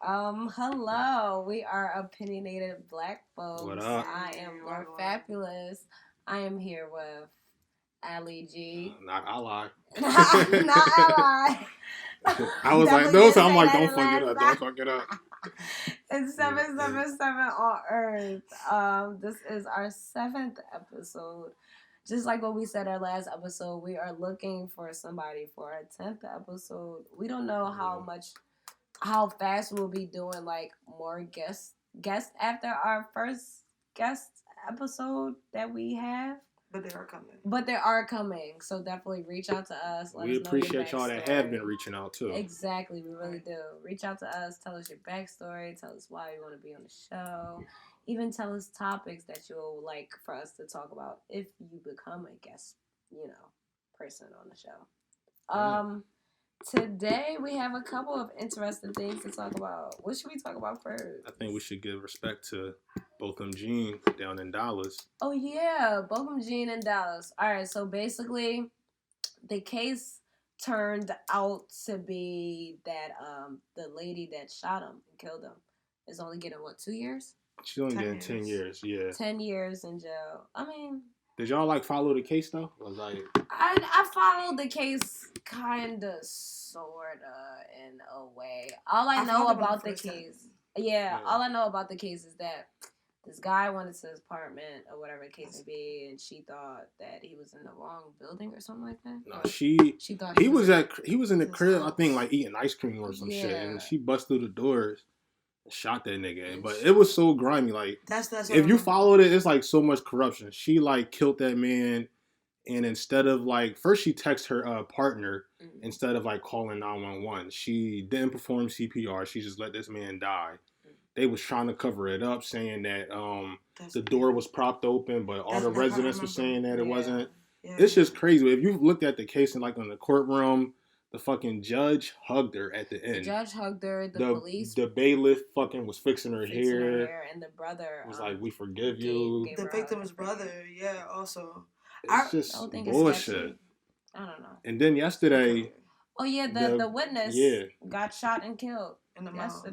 Hello. We are opinionated black What folks. up? I am Lord Fabulous. I am here with Ali G. Not ally. Not ally. I was like, Definitely those. didn't I'm say like, that don't in fuck it last up. time. Don't fuck it up. It's Yeah, 777 on Earth. This is our 7th episode. Just like what we said our last episode, we are looking for somebody for our 10th episode. We don't know how fast we'll be doing like more guests after our first guest episode that we have. But they are coming. But they are coming, so definitely reach out to us. Let we us know your appreciate y'all that backstory. have been reaching out too. Exactly, we really do. Reach out to us. Tell us your backstory. Tell us why you want to be on the show. Even tell us topics that you'll like for us to talk about if you become a guest, person on the show. Today we have a couple of interesting things to talk about. What should we talk about first? I think we should give respect to Botham Jean down in Dallas. Oh yeah, Botham Jean in Dallas. All right, so basically, the case turned out to be that the lady that shot him and killed him is only getting 2 years? She's only getting 10 years. Yeah. 10 years in jail. I mean, did y'all like follow the case though? I followed the case kinda, sorta, in a way. All I know about the case, all I know about the case is that this guy went into his apartment or whatever the case may be, and she thought that he was in the wrong building or something like that. No, she thought he was in the crib, I think, like eating ice cream or some shit, and she bust through the doors. Shot that nigga, but it was so grimy. Like that's if you followed it, it's like so much corruption. She like killed that man, and instead of like first she texted her partner instead of like calling 911. She didn't perform CPR. She just let this man die. They was trying to cover it up, saying that the door was propped open, but all the residents were saying that it wasn't. Yeah. It's just crazy. If you looked at the case in the courtroom. The fucking judge hugged her at the end. The judge hugged her. The bailiff fucking was fixing her hair. And the brother was like, "We forgive you." The victim's brother, yeah. Also, it's just bullshit. I don't know. And then yesterday, the witness got shot and killed in the mouth.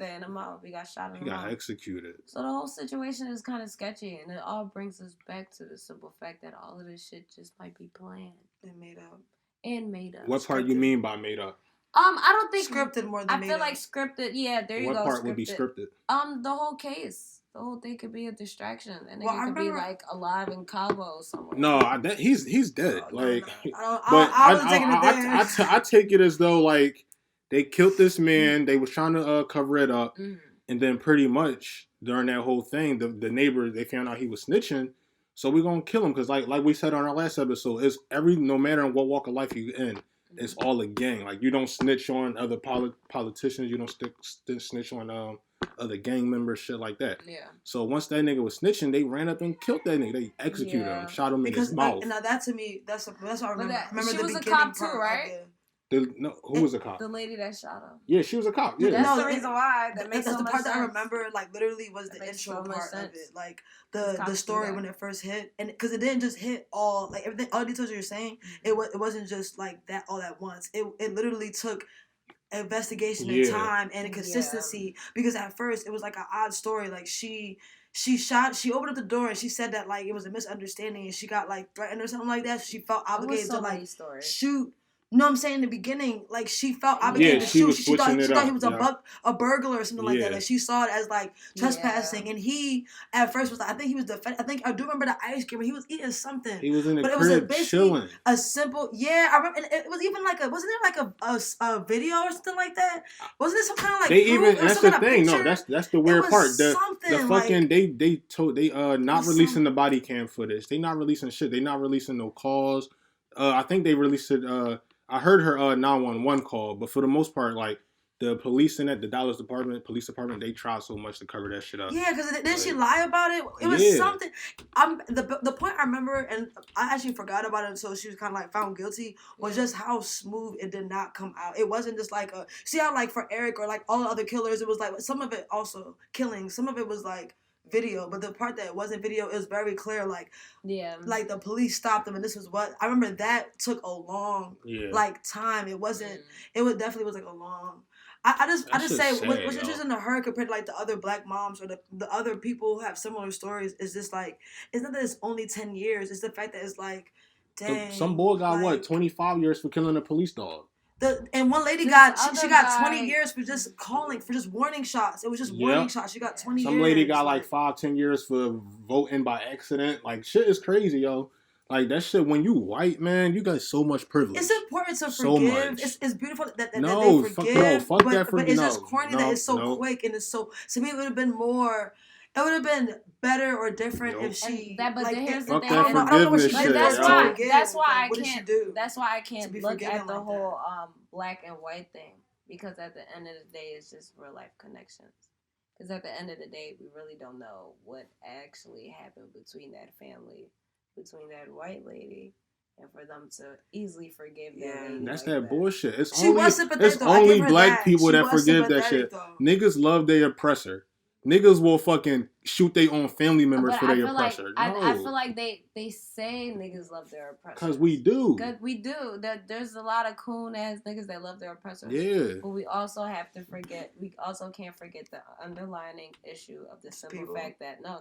He got shot in the mouth. He got executed. So the whole situation is kind of sketchy, and it all brings us back to the simple fact that all of this shit just might be planned and made up. What part you mean by made up? I don't think scripted more than made up. I feel like scripted. Yeah, there you go. What part would be scripted? The whole case. The whole thing could be a distraction, and then could be like alive in Cabo somewhere. No, he's dead. I take it as though like they killed this man. They was trying to cover it up, and then pretty much during that whole thing, the neighbor they found out he was snitching. So we're gonna kill him because, like we said on our last episode, it's no matter what walk of life you in, it's all a gang. Like you don't snitch on other politicians, you don't snitch on other gang members, shit like that. Yeah. So once that nigga was snitching, they ran up and killed that nigga. They executed him, shot him in his mouth. Now that to me, that's what I remember. Remember she the was beginning a cop part too, right? Who was a cop? The lady that shot him. Yeah, she was a cop. Yeah. That's the reason why. That's the part sense. that I remember, like literally, was the intro part of it, like the story when it first hit, and because it didn't just hit all like everything, all the details you're saying. It wasn't just like that all at once. It literally took investigation and time and consistency because at first it was like an odd story. Like she opened up the door and she said that like it was a misunderstanding and she got like threatened or something like that. So she felt obligated to like shoot. You know what I'm saying? In the beginning, like she felt obligated to shoot. She thought he was a burglar or something like that. Like she saw it as like trespassing, and he at first was like, I think he was I think I do remember the ice cream. He was eating something. He was in the crib chilling. A simple I remember. And it was even like wasn't there like a video or something like that? Wasn't it some kind of like they even that's the thing? No, that's the weird part. The fucking like, they not releasing the body cam footage. They not releasing shit. They not releasing no calls. I think they released it. I heard her 911 call, but for the most part, like the police in the Dallas police department, they tried so much to cover that shit up. Yeah, because didn't she lie about it? It was something. The point I remember, and I actually forgot about it until she was kind of like found guilty, was just how smooth it did not come out. It wasn't just like see how like for Eric or like all the other killers, it was like some of it also killing, some of it was like video, but the part that wasn't video, it was very clear, like the police stopped them, and this was what I remember. That took a long like time. It wasn't. It definitely was like a long. I just say what's interesting to her compared to like the other black moms or the other people who have similar stories is just like it's not that it's only 10 years. It's the fact that it's like, dang. Some boy got 25 years for killing a police dog. And one lady got 20 years for just calling, for just warning shots. It was just warning shots. She got 20 years. Some lady got 5-10 years for voting by accident. Like, shit is crazy, yo. Like, that shit, when you white, man, you got so much privilege. It's important to forgive. It's beautiful that they forgive. Fuck that but it's just corny that it's so quick and it's so... To me, it would have been more... It would have been better or different if she... But here's the thing. I don't know what she did. That's why I can't look at the whole black and white thing. Because at the end of the day, it's just real life connections. Because at the end of the day, we really don't know what actually happened between that family, between that white lady, and for them to easily forgive that lady. That's that bullshit. It's only black people that forgive that shit. Niggas love their oppressor. Niggas will fucking shoot their own family members for their oppressor. I feel like they say niggas love their oppressor. Because we do. We do. There's a lot of coon ass niggas that love their oppressors. Yeah. But we also have to forget, we also can't forget the underlying issue of the simple fact that, no.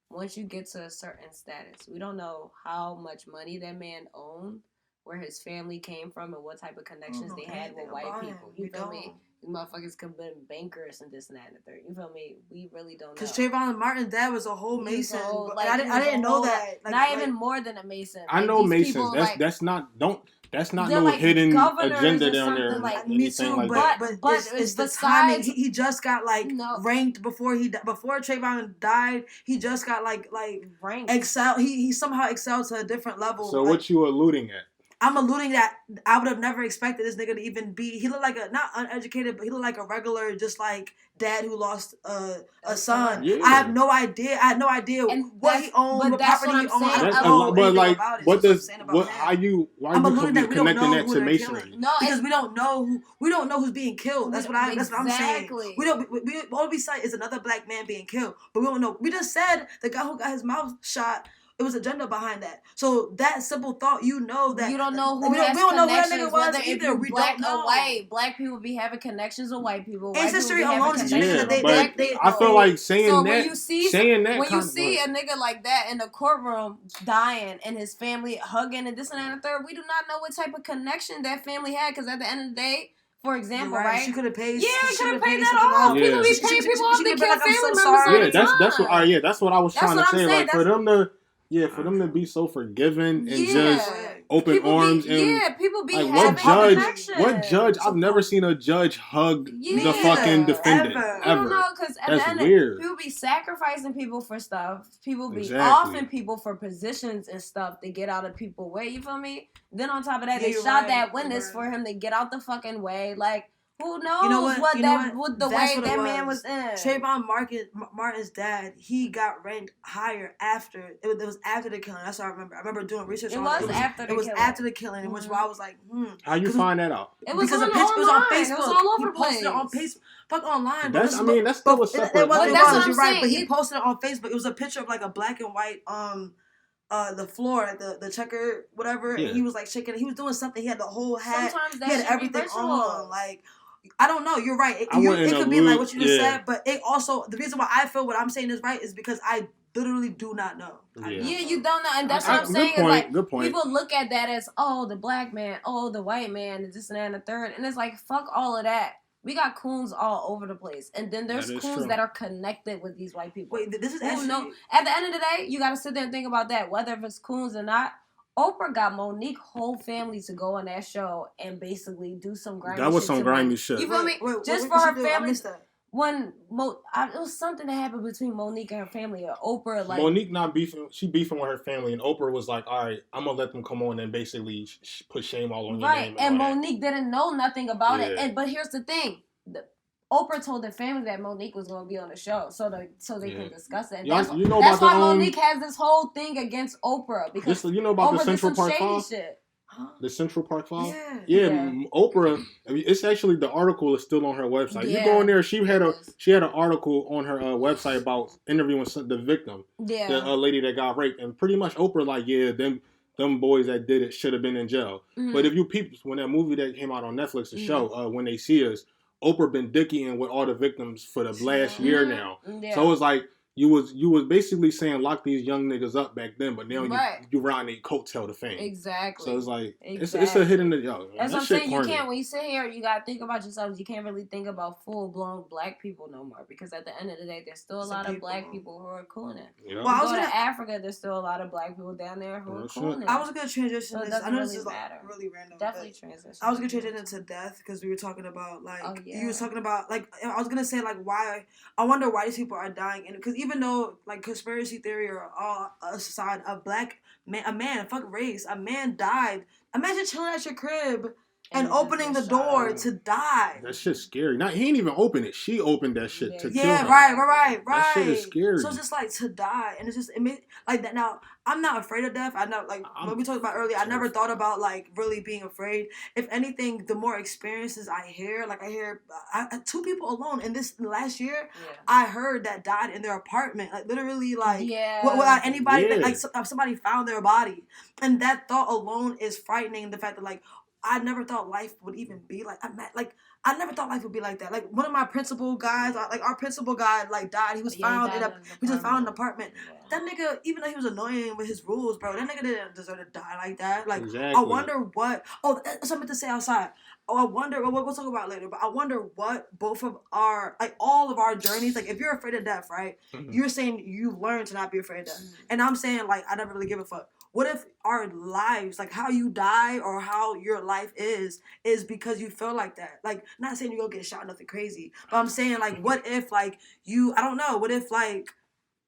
Once you get to a certain status, we don't know how much money that man owned, where his family came from, and what type of connections they had with white people. You feel me? These motherfuckers could have been bankers and this and that and the third. You feel me? We really don't know. Because Trayvon Martin's dad was a whole Mason. I didn't know that. Not even more than a Mason. I know Masons. That's not no hidden agenda down there. Me too, but it's the timing. He just got ranked before Trayvon died. He just got ranked. Excel. He somehow excelled to a different level. So what you alluding at? I'm alluding that I would have never expected this nigga to even be. He looked like not uneducated, but he looked like a regular, just like dad who lost a son. Yeah. I had no idea what he owned, what property he owned. Why are you connecting that to masonry? No, because we don't know who's being killed. That's what I'm saying. We all we say is another black man being killed, but we don't know. We just said the guy who got his mouth shot. It was agenda behind that. So that simple thought, that you don't know who we has don't know who that connections, nigga was whether either. We black or white. Black people be having connections with white people. Ancestry alone is I feel like saying that. When you see a nigga like that in the courtroom dying and his family hugging and this and that and the third, we do not know what type of connection that family had. Because at the end of the day, for example, right? She could have paid. Yeah, could have paid that off. Yeah. People be paying people off. They kill family members. That's what I was trying to say. Like for them to. Yeah, for them to be so forgiving and just open people arms people be like what judge? I've never seen a judge hug the fucking defendant ever. I don't know, because at the end weird. People be sacrificing people for stuff. People be offing people for positions and stuff to get out of people's way. You feel me? Then on top of that, they shot that witness for him to get out the fucking way. Like. Who knows what the way that man was in? Trayvon Martin's dad, he got ranked higher after it was after the killing. That's what I remember. I remember doing research on it. It was after the killing, in which I was like, How you find that out? It was on Facebook. It was all over the place. He posted it on Facebook. Online. That's still a separate. That's what I'm saying. But he posted it on Facebook. It was a picture of like a black and white the floor, the checker, whatever, and he was like shaking. He was doing something. He had the whole hat. Sometimes he had everything on. Like. I don't know. You're right. It could be like what you just said, but it also the reason why I feel what I'm saying is right is because I literally do not know. Yeah, you don't know, and that's what I'm saying. Good point. People look at that as the black man, the white man, and this and that and the third, and it's like fuck all of that. We got coons all over the place, and then there's coons that are connected with these white people. Wait, this is actually... At the end of the day, you got to sit there and think about that, whether if it's coons or not. Oprah got Monique's whole family to go on that show and basically do some grimy shit. That was some grimy shit. You feel me? Just for her family. It was something that happened between Monique and her family. Or Oprah, Monique not beefing. She beefing with her family, and Oprah was like, "All right, I'm gonna let them come on and basically put shame all on your name." Right, and Monique didn't know nothing about it. But here's the thing. Oprah told the family that Monique was going to be on the show, so they can discuss it. And that's why Monique has this whole thing against Oprah, because about Oprah the Central Park Five? The Central Park Five? Yeah. Oprah. It's actually the article is still on her website. You go in there. She had an article on her website about interviewing the victim, the lady that got raped, and pretty much Oprah them boys that did it should have been in jail. Mm-hmm. But if you peep when that movie that came out on Netflix, the show When They See Us. Oprah been dicking with all the victims for the last year now. Yeah. So it's like you was basically saying lock these young niggas up back then, but now you riding a coattail to fame. Exactly. So it's like it's a hit in the That's what I'm saying. You can't, when you sit here, you gotta think about yourselves. You can't really think about full blown black people no more, because at the end of the day, there's still a lot of black people who are cool in it. Yeah. Well, I was to Africa. There's still a lot of black people down there who are cool in it. I was gonna transition. So this. I know this is like really random. Definitely transition. I was gonna transition to death because we were talking about like you were talking about like I was gonna say like why I wonder why these people are dying, and because even though like conspiracy theory or all aside, a man, fuck race, a man died. Imagine chilling at your crib and opening the door to die. That shit's scary. He ain't even opened it. She opened that shit to kill him. Yeah, right. That shit is scary. So it's just like to die, and it's just like that. Now I'm not afraid of death. I know, like what we talked about earlier. I never thought about like really being afraid. If anything, the more experiences I hear, like I hear 2 people alone in this last year, I heard that died in their apartment, like literally, like without anybody, like somebody found their body, and that thought alone is frightening. The fact that like. I never thought life would even be like I never thought life would be like that. Like one of my principal guys, like our principal guy, like died. He was found in an apartment. That nigga, even though he was annoying with his rules, bro, that nigga didn't deserve to die like that. Like I wonder what. Oh, that's something to say outside. Oh, I wonder. Well, we'll talk about it later. But I wonder what both of our all of our journeys. Like if you're afraid of death, right? Mm-hmm. You're saying you learn to not be afraid of death, and I'm saying like I never really give a fuck. What if our lives, like how you die or how your life is because you feel like that? Like, not saying you're going to get shot, nothing crazy. But I'm saying, like, what if, like, I don't know, what if, like,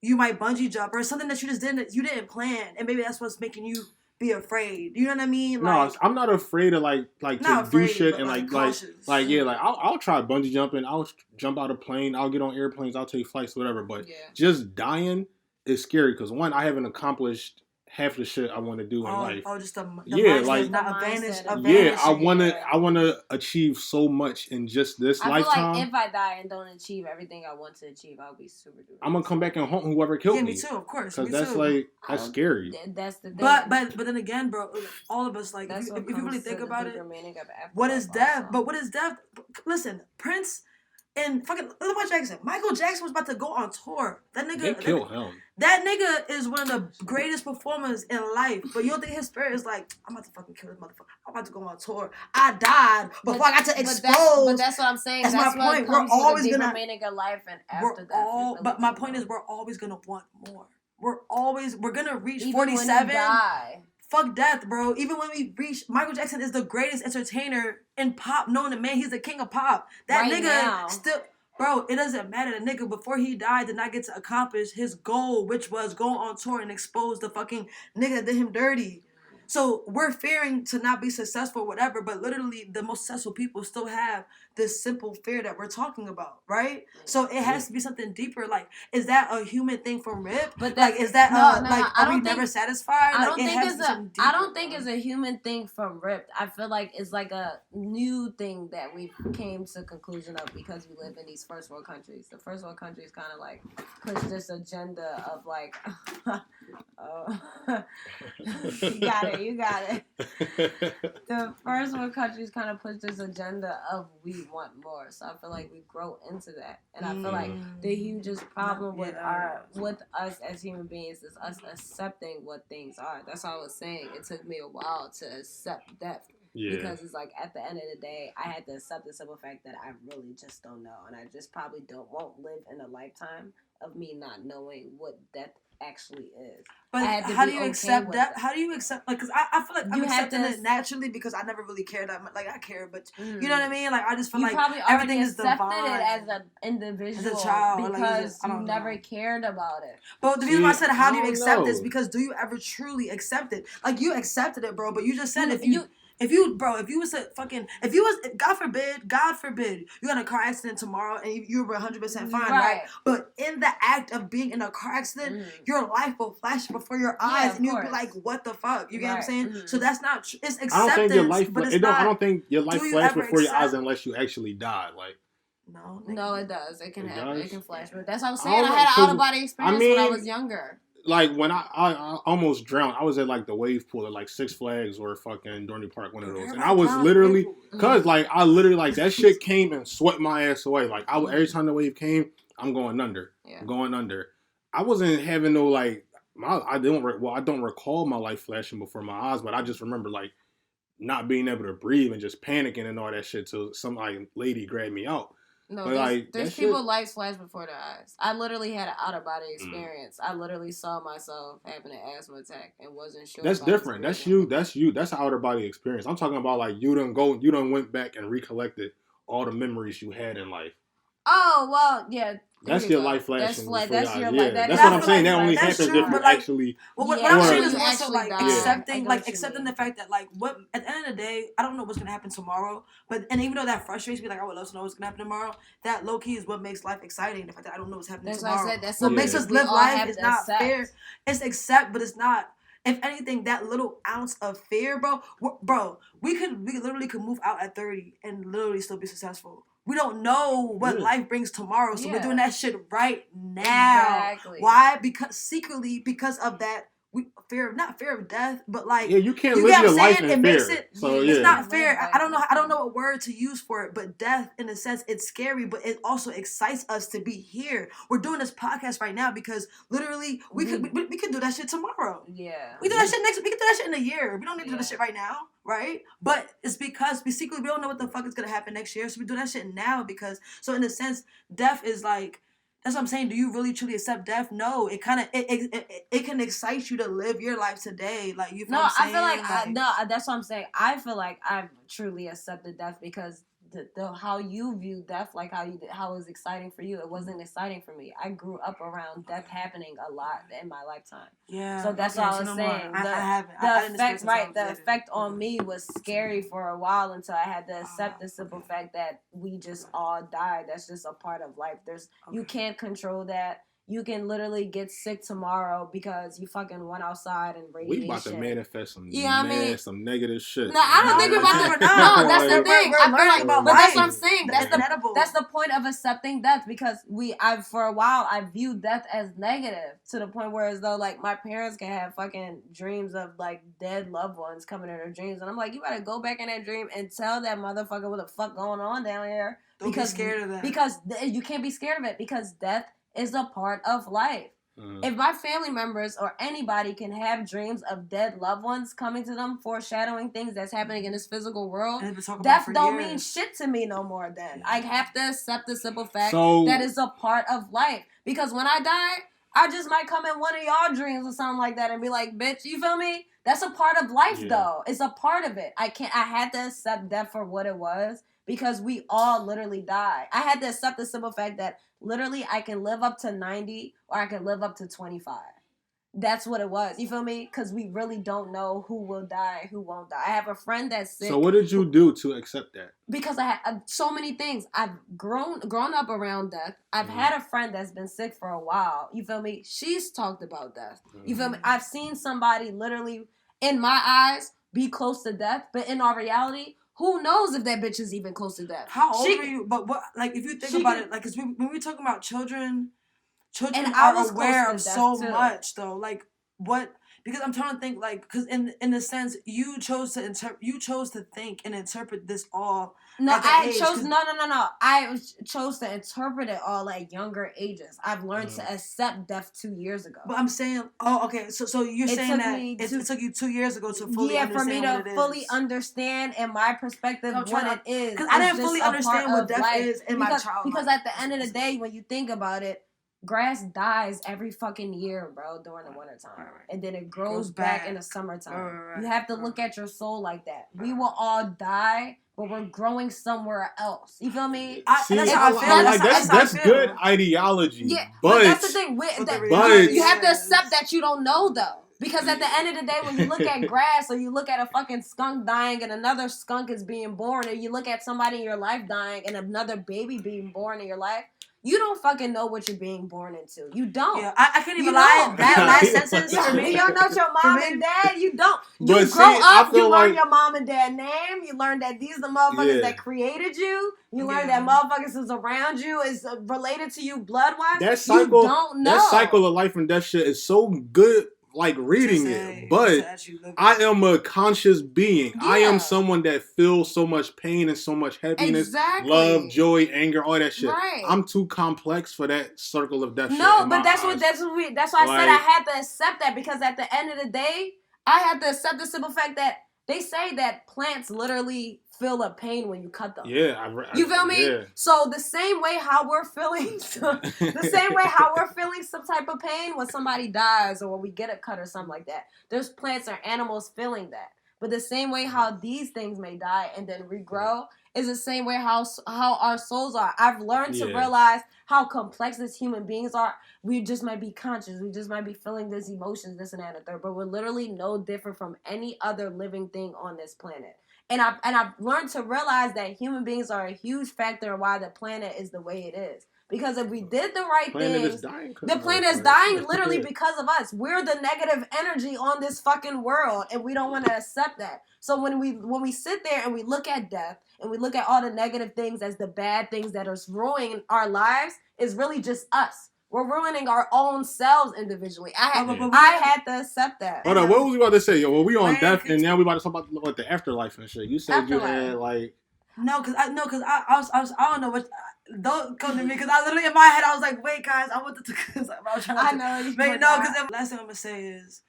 you might bungee jump or something that you didn't plan, and maybe that's what's making you be afraid. You know what I mean? Like, no, I'm not afraid of, like to do shit and, I'll try bungee jumping. I'll jump out of plane. I'll get on airplanes. I'll take flights, whatever. But just dying is scary because, one, I haven't accomplished half the shit I want to do in life. Oh, just the like not I wanna achieve so much in just this lifetime. Like if I die and don't achieve everything I want to achieve, I'll be super duper. I'm gonna come back and haunt whoever killed me. Yeah, me too, of course. Because that's scary. That's the thing. But then again, bro, all of us like if you really think about it, what is death? But what is death? Listen, Prince. And fucking Lamar Jackson. Michael Jackson was about to go on tour. That nigga. They killed him. That nigga is one of the greatest performers in life. But you don't think his spirit is like, I'm about to fucking kill this motherfucker. I'm about to go on tour. I died before I got to expose. But that's what I'm saying. That's my point. We're always gonna meaning of life and after that. But my point is, we're always gonna want more. We're gonna reach 47. Fuck death, bro. Even when we reach, Michael Jackson is the greatest entertainer in pop known to man. He's the king of pop. That right nigga now. Still, bro, it doesn't matter. The nigga, before he died, did not get to accomplish his goal, which was go on tour and expose the fucking nigga that did him dirty. So we're fearing to not be successful, whatever, but literally the most successful people still have this simple fear that we're talking about, right? So it has to be something deeper. Like, is that a human thing from RIP? But like, is that are we never satisfied? I don't think it's a human thing from RIP. I feel like it's like a new thing that we came to conclusion of because we live in these first world countries. The first world countries kind of like push this agenda of like, you got it. The first world countries kind of push this agenda of we want more. So I feel like we grow into that. And I feel like the hugest problem with us as human beings is us accepting what things are. That's what I was saying. It took me a while to accept death. Yeah. Because it's like at the end of the day, I had to accept the simple fact that I really just don't know. And I just probably won't live in a lifetime of me not knowing what death actually is. But how do you accept that? How do you accept, like, because I feel like I'm accepting it naturally because I never really cared that much. Like, I care, but you know what I mean? Like, I just feel like everything is divine. You probably accepted it as an individual as a child, because you never cared about it. But the reason why I said how do you accept this, because do you ever truly accept it? Like, you accepted it, bro, but you just said if you was God forbid, you got in a car accident tomorrow and you were 100% fine, right? But in the act of being in a car accident, your life will flash before your eyes, and you'll be like, "What the fuck?" You get what I'm saying? So that's not. It's acceptance. I don't think your life flashes before your eyes unless you actually die. Like. No, it does. It can happen. It can flash. But that's what I'm saying. I had an out of body experience when I was younger. like when I almost drowned. I was at like the wave pool at like Six Flags or fucking Dorney Park, one of those, and I was literally cause like I literally like that shit came and swept my ass away. Like every time the wave came, I'm going under, I'm going under. I wasn't having no like I don't recall my life flashing before my eyes, but I just remember like not being able to breathe and just panicking and all that shit till some like lady grabbed me out. No, there's people lights flash before their eyes. I literally had an out of body experience. I literally saw myself having an asthma attack and wasn't sure. That's different. That's you. That's an outer body experience. I'm talking about like you done went back and recollected all the memories you had in life. Oh well, yeah. That's your life flashing. That's your life. That's what I'm saying. That only happens if you're actually. Well, what I'm saying is also like accepting the fact that like what at the end of the day, I don't know what's gonna happen tomorrow. But even though that frustrates me, like I would love to know what's gonna happen tomorrow. That low key is what makes life exciting. The fact that I don't know what's happening tomorrow. What makes us live life is not fair. It's accept, but it's not. If anything, that little ounce of fear, bro, we literally could move out at 30 and literally still be successful. We don't know what life brings tomorrow, so we're doing that shit right now. Exactly. Why? Because of that not fear of death, but like you can't live your life in fear. It's not fair. I don't know what word to use for it, but death, in a sense, it's scary, but it also excites us to be here. We're doing this podcast right now because literally we could do that shit tomorrow. Yeah, we do that shit next. We can do that shit in a year. We don't need to do that shit right now, right? But it's because we don't know what the fuck is gonna happen next year, so we do that shit now because. So in a sense, death is like. That's what I'm saying. Do you really truly accept death? No. It kind of it can excite you to live your life today. Like you. Feel what I'm saying? I feel like that's what I'm saying. I feel like I've truly accepted death because the how you view death, like how it was exciting for you, it wasn't exciting for me. I grew up around death happening a lot in my lifetime. Yeah. So that's what I was saying. The effect on me was scary for a while until I had to accept the simple fact that we just all died. That's just a part of life. You can't control that. You can literally get sick tomorrow because you fucking went outside and radiation. We about to manifest some negative shit. No, I don't think we're about to. No, that's the thing. I feel like, but that's what I'm saying. That's the point of accepting death because for a while I viewed death as negative to the point where as though like my parents can have fucking dreams of like dead loved ones coming in their dreams, and I'm like, you better go back in that dream and tell that motherfucker what the fuck going on down here. Don't be scared of that. Because you can't be scared of it because death is a part of life. If my family members or anybody can have dreams of dead loved ones coming to them, foreshadowing things that's happening in this physical world, death don't mean shit to me no more then. I have to accept the simple fact that is a part of life. Because when I die, I just might come in one of y'all dreams or something like that and be like, bitch, you feel me? That's a part of life though. It's a part of it. I had to accept death for what it was because we all literally die. I had to accept the simple fact that literally, I can live up to 90 or I can live up to 25. That's what it was. You feel me? Because we really don't know who will die, who won't die. I have a friend that's sick. So what did you do to accept that? Because I had so many things. I've grown up around death. I've had a friend that's been sick for a while. You feel me? She's talked about death. You feel me? I've seen somebody literally, in my eyes, be close to death. But in our reality, who knows if that bitch is even close to death? How old are you? But what, like, if you think about it, like, cause when we're talking about children are aware of so much, though. Like, what? Because I'm trying to think, like, because in a sense, you chose to think and interpret this all. No, I chose to interpret it all at younger ages. I've learned to accept death 2 years ago. But I'm saying, okay, so you're saying that it took you 2 years ago to fully understand for me to fully understand in my perspective what it is. Because I didn't fully understand what death is in my childhood. Because at the end of the day, when you think about it, grass dies every fucking year, bro, during the wintertime. Right. And then it grows back in the summertime. Right. You have to look at your soul like that. We will all die, but we're growing somewhere else. You feel me? That's how I feel. That's good ideology. Yeah, but that's the thing. You have to accept that you don't know, though. Because at the end of the day, when you look at grass or you look at a fucking skunk dying and another skunk is being born, or you look at somebody in your life dying and another baby being born in your life, You don't fucking know what you're being born into. You don't. Yeah, I can't even lie. That last sentence for me. You don't know your mom and dad. You don't. You but grow up, you learn like, your mom and dad name. You learn that these are the motherfuckers that created you. You learn that motherfuckers is around you, is related to you blood-wise. That cycle, you don't know. That cycle of life and death shit is so good. Like reading it, but I am a conscious being. Yeah. I am someone that feels so much pain and so much happiness, love, joy, anger, all that shit. Right. I'm too complex for that circle of death. No, but that's why I said I had to accept that, because at the end of the day, I had to accept the simple fact that they say that plants literally feel a pain when you cut them. Yeah, you feel me? Yeah. So the same way how we're feeling, some type of pain when somebody dies or when we get a cut or something like that. There's plants or animals feeling that. But the same way how these things may die and then regrow is the same way how our souls are. I've learned to realize how complex as human beings are. We just might be conscious. We just might be feeling these emotions, this and that and the third. But we're literally no different from any other living thing on this planet. And I've learned to realize that human beings are a huge factor in why the planet is the way it is. Because if we did the right things, the planet is dying literally because of us. We're the negative energy on this fucking world, and we don't want to accept that. So when we sit there and we look at death and we look at all the negative things as the bad things that are ruining our lives, it's really just us. We're ruining our own selves individually. I had to accept that. Hold on, what was we about to say? Well, we on death, and now we about to talk about the afterlife and shit. You said you had like because I don't know what. Don't come to me, because I literally in my head I was like, wait guys, I want to. I know. But no, because the last thing I'm gonna say is,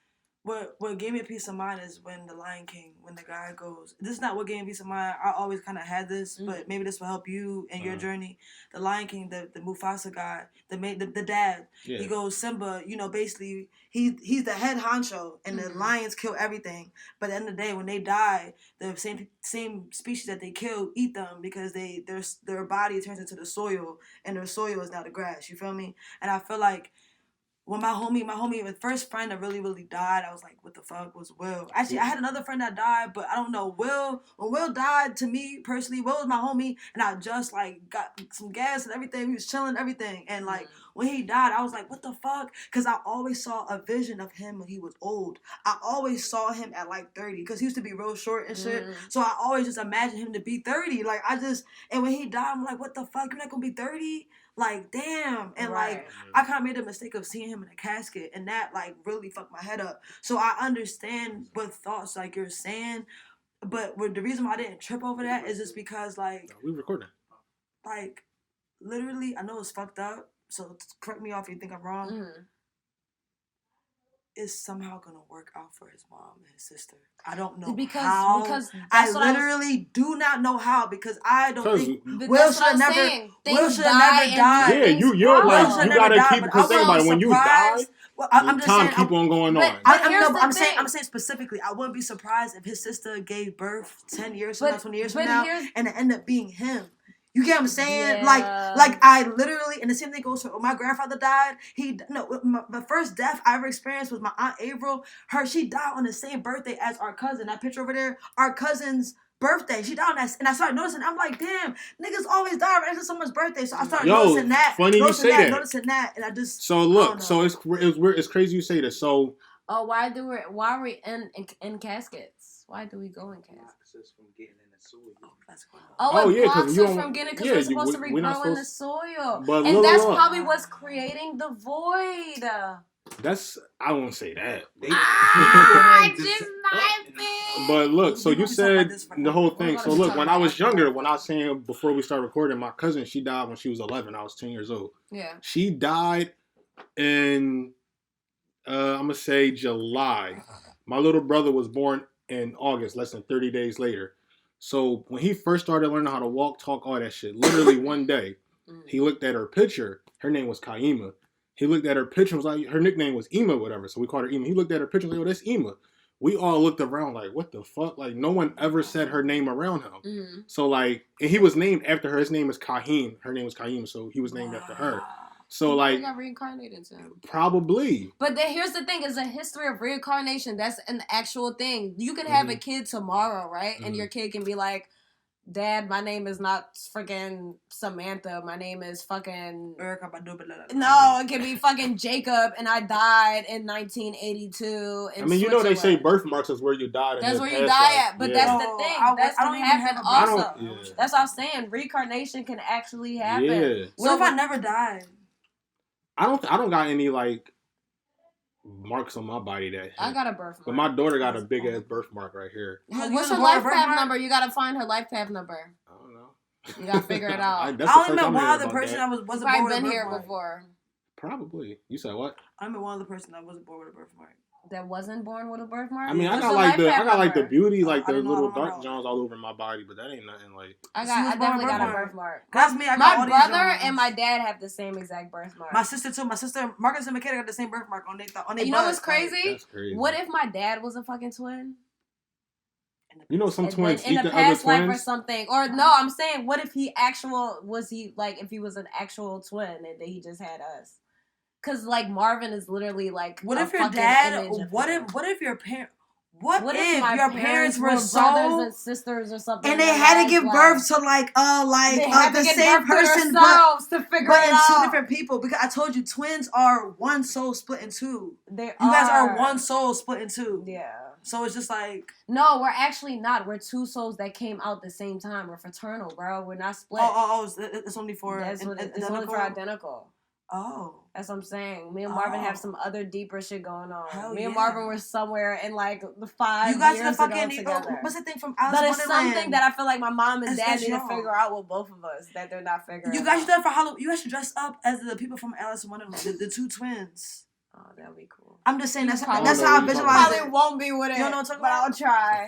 what gave me a peace of mind is when the Lion King, when the guy goes, this is not what gave me peace of mind. I always kind of had this, but maybe this will help you in your journey. The Lion King, the Mufasa guy, the dad, he goes, Simba, basically he's the head honcho, and the lions kill everything. But at the end of the day, when they die, the same species that they kill eat them, because their body turns into the soil, and their soil is now the grass. You feel me? And I feel like, when my homie, the first friend that really died, I was like, what the fuck was Will? Actually, I had another friend that died, but I don't know. When Will died, to me personally, Will was my homie, and I just like got some gas and everything. We was chilling, everything. And like, when he died, I was like, what the fuck? Because I always saw a vision of him when he was old. I always saw him at like 30, because he used to be real short and shit. So I always just imagined him to be 30. Like, and when he died, I'm like, what the fuck? You're not gonna be 30? Like, damn. And like, I kind of made the mistake of seeing him in a casket, and that like really fucked my head up. So I understand what thoughts like you're saying, but the reason why I didn't trip over that is just because like, we recording. Like, literally, I know it's fucked up, so correct me off if you think I'm wrong. Is somehow gonna work out for his mom and his sister. I don't know how. Because I literally do not know how, because I don't think Will should have never died. Yeah, you're like, you gotta keep, because think about it, when you die, I'm just saying, keep on going on. I'm saying specifically, I wouldn't be surprised if his sister gave birth 10 years from now, 20 years from now, and it ended up being him. You get what I'm saying? Yeah. Like I literally, and the same thing goes for when my grandfather died. The first death I ever experienced was my Aunt April. She died on the same birthday as our cousin. That picture over there, our cousin's birthday. She died on that, and I started noticing. I'm like, damn, niggas always die right after someone's birthday. So I started noticing that. Funny you say that. Noticing that, and I just. So look, so it's weird. It's crazy you say this. So. Oh, why are we in caskets? Why do we go in caskets? From getting in the soil. It blocks us from getting, because we're supposed to regrow in the soil. And that's probably what's creating the void. I won't say that. Just might be. But look, so you said the whole thing. So look, when I was younger, when I was saying before we started recording, my cousin, she died when she was 11. I was 10 years old. Yeah. She died in, I'm going to say July. My little brother was born in August, less than 30 days later. So when he first started learning how to walk, talk, all that shit, literally one day, he looked at her picture. Her name was Kaima. He looked at her picture, was like, her nickname was Ema, whatever. So we called her Ema. He looked at her picture, like, oh, that's Ema. We all looked around like, what the fuck? Like, no one ever said her name around him. So like, and he was named after her. His name is Kahim. Her name was Kahim, so he was named after her. So like, got reincarnated to him. Probably. But here's the thing: is a history of reincarnation. That's an actual thing. You can have a kid tomorrow, right? And your kid can be like, Dad, my name is not freaking Samantha. My name is fucking Erica. No, it could be fucking Jacob, and I died in 1982. I mean, you know they say birthmarks is where you died. That's where you die at, but that's the thing. That's what happened also. That's what I'm saying. Reincarnation can actually happen. Yeah. What if I never died? I don't got any like marks on my body that hit. I got a birthmark. But my daughter got a big ass birthmark right here. What's her life path number? You gotta find her life path number. I don't know. You gotta figure it out. I only met one other person that wasn't born with a birthmark. Been here before. Probably. You said what? I met one other person that wasn't born with a birthmark. That wasn't born with a birthmark? I mean, I got like the beauty, like the little dark Johns all over my body, but that ain't nothing like. I definitely got a birthmark. That's me. My brother and my dad have the same exact birthmark. My sister too. My sister Marcus and McKenna got the same birthmark on their. You know what's crazy? That's crazy. What if my dad was a fucking twin? You know, some twins in eat the the past other life twins or something. Or no, I'm saying, what if if he was an actual twin and then he just had us? Because like Marvin is literally like. What if your dad? What if your parent? What if your parents were brothers and sisters or something, and they had to give birth to the same person, to figure it out. Two different people? Because I told you, twins are one soul split in two. You guys are one soul split in two. Yeah. So it's just like no, we're actually not. We're two souls that came out at the same time. We're fraternal, bro. We're not split. It's only for it's only for identical. Oh. That's what I'm saying. Me and Marvin have some other deeper shit going on. Me and yeah. Marvin were somewhere in like the 5 you guys years ago together. What's the thing from Alice in Wonderland? But it's something that I feel like my mom and dad need to figure out with both of us that they're not figuring out. You guys should do that for Halloween. You guys should dress up as the people from Alice in Wonderland, the two twins. Oh, that would be cool. I'm just saying that's how I visualize it. Probably won't be with it. You don't know what I'm talking about? I'll try.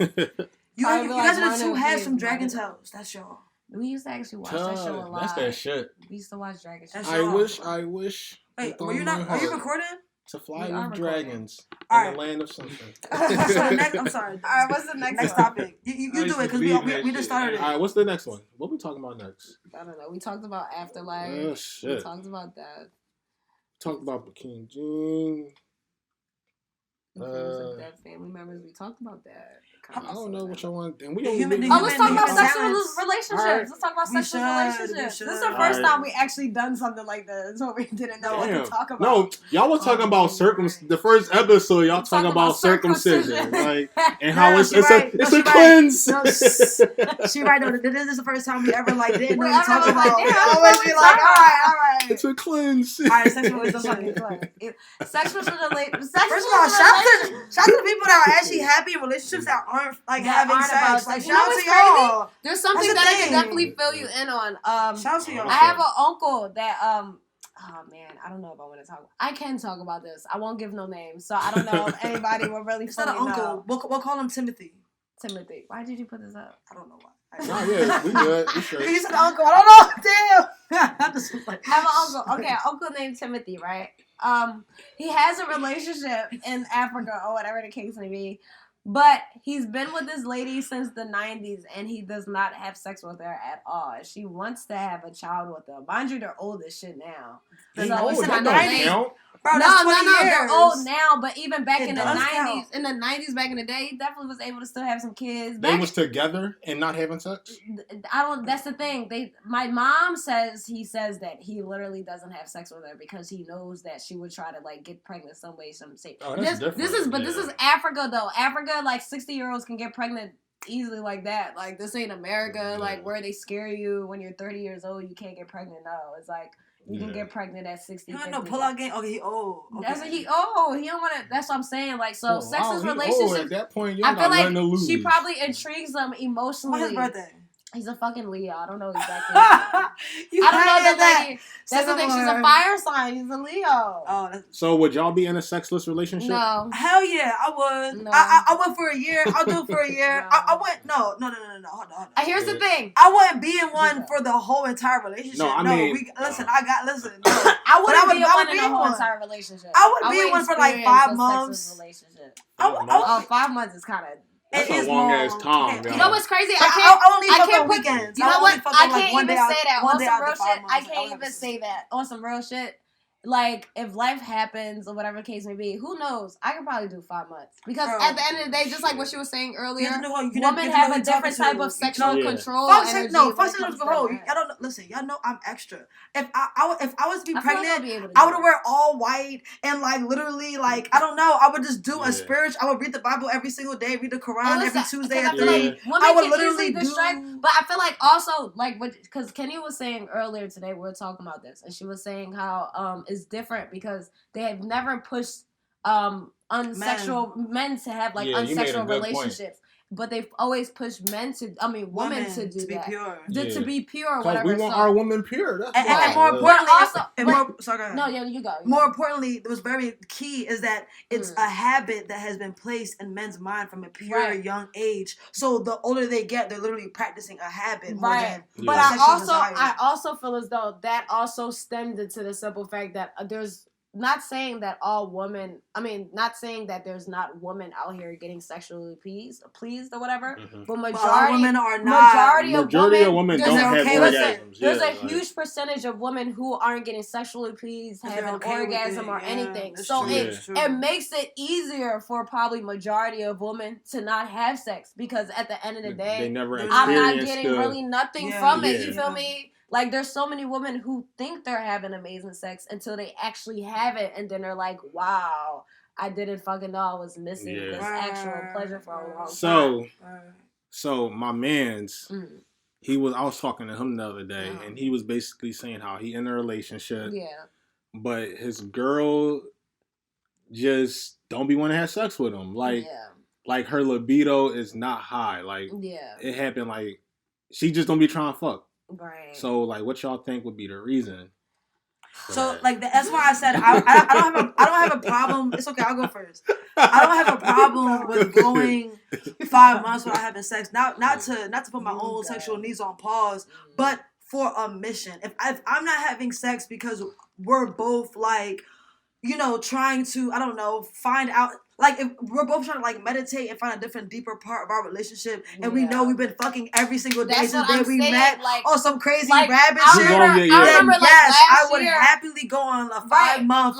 you guys are the two heads from Dragon Tales. That's y'all. We used to actually watch that show a lot. That's that shit. We used to watch Dragon Tales. I wish. Wait, were you not? Are you recording? To fly with dragons in the land of something. I'm sorry. All right, what's the next topic? You do it because we just started it. All right, what's the next one? What we talking about next? I don't know. We talked about afterlife. Oh shit. We talked about that. Talked about Botham Jean. Dead family members. We talked about that. I don't know what y'all want. And let's talk about sexual relationships. Right. Let's talk about sexual relationships. This is the first time we actually done something like this. What we didn't know what to talk about. No, y'all was talking about the first episode. Y'all talking about circumcision, like, and how it's a cleanse. She right. No, this is the first time we ever didn't know to talk about. Always be like, all right. It's a cleanse. All right, sexual relationship. Sexual relationship. First of all, shout to the people that are actually happy in relationships that aren't having sex. Shout out to y'all. There's something that I can definitely fill you in on. Shout out to y'all. I have an uncle that oh man, I don't know if I want to talk. I can talk about this. I won't give no names, so I don't know if anybody will really. It's not an uncle. We'll call him Timothy. Timothy. Why did you put this up? I don't know why. Yeah, we good. We straight. You said uncle. I don't know. Damn. I just have an uncle. Okay, an uncle named Timothy, right? He has a relationship in Africa or whatever the case may be. But he's been with this lady since the 90s, and he does not have sex with her at all. She wants to have a child with her. Mind you, they're old as shit now. So it's kind of late. Bro, no, they're old now, but even back in the 90s, back in the day, he definitely was able to still have some kids. They was together and not having sex? That's the thing. My mom says that he literally doesn't have sex with her because he knows that she would try to get pregnant some way, some shape. Oh, that's different. This is Africa though. Africa, 60-year-olds can get pregnant easily like that. This ain't America, where they scare you when you're 30 years old, you can't get pregnant. No, it's you can get pregnant at 60. He don't know pull-out game. Okay, he old. Okay. That's he old. He don't want to. That's what I'm saying. Sexless relationships. At that point, you I feel nothing to lose. She probably intrigues him emotionally. What's his birthday? He's a fucking Leo. I don't know exactly. I don't know that lady. That's the thing. She's a fire sign. He's a Leo. Oh, so would y'all be in a sexless relationship? No. Hell yeah, I would. No. I went for a year. I'll do it for a year. No. I went. No. Hold on. Here's the thing. I wouldn't be in one for the whole entire relationship. No, I mean, listen. Listen. I wouldn't be in one in the whole entire relationship. I would be in one for 5 months. 5 months is kind of. That's a long ass time. You know what's crazy? I can't put weekends. You know what? I can't even say that on some real shit. I can't even say that on some real shit. like, if life happens or whatever the case may be, who knows? I could probably do 5 months. Because at the end of the day, just like what she was saying earlier, women have a different type of sexual control energy. Fuck sexual control. Y'all don't listen. Y'all know I'm extra. If I was to be pregnant, I would wear all white and like literally like I don't know. I would just do a spiritual. I would read the Bible every single day. Read the Quran every Tuesday at 3. I would literally do. But I feel like also like because Kenny was saying earlier today, we were talking about this, and she was saying how it's different because they have never pushed unsexual men to have like unsexual relationships. But they've always pushed women to do that. Pure. To be pure, whatever. We want our women pure. That's and more importantly, you go. More importantly, it was very key is that it's a habit that has been placed in men's mind from a pure young age. So the older they get, they're literally practicing a habit more than But I also feel as though that also stemmed into the simple fact that there's not saying that all women, not saying that there's not women out here getting sexually pleased or whatever, but majority women are not. Majority of women don't have orgasms. There's a huge percentage of women who aren't getting sexually pleased, having an orgasm or anything. So it makes it easier for probably majority of women to not have sex because at the end of the day, I'm not getting really nothing from it. You feel me? Like, there's so many women who think they're having amazing sex until they actually have it, and then they're like, wow, I didn't fucking know I was missing this actual pleasure for a long time. So my man's, I was talking to him the other day, and he was basically saying how he in a relationship, but his girl just don't be wanting to have sex with him. Like her libido is not high. Like, it happened, like, she just don't be trying to fuck. Right. So, like, what y'all think would be the reason? So, like, that's why I said I don't have a problem. It's okay. I'll go first. I don't have a problem with going 5 months without having sex. Not to put my own sexual needs on pause, but for a mission. If I'm not having sex because we're both like, trying to, I don't know, find out. Like, if we're both trying to, like, meditate and find a different, deeper part of our relationship, and we know we've been fucking every single day since the day we met, some crazy rabbit shit, I would happily go on a 5-month,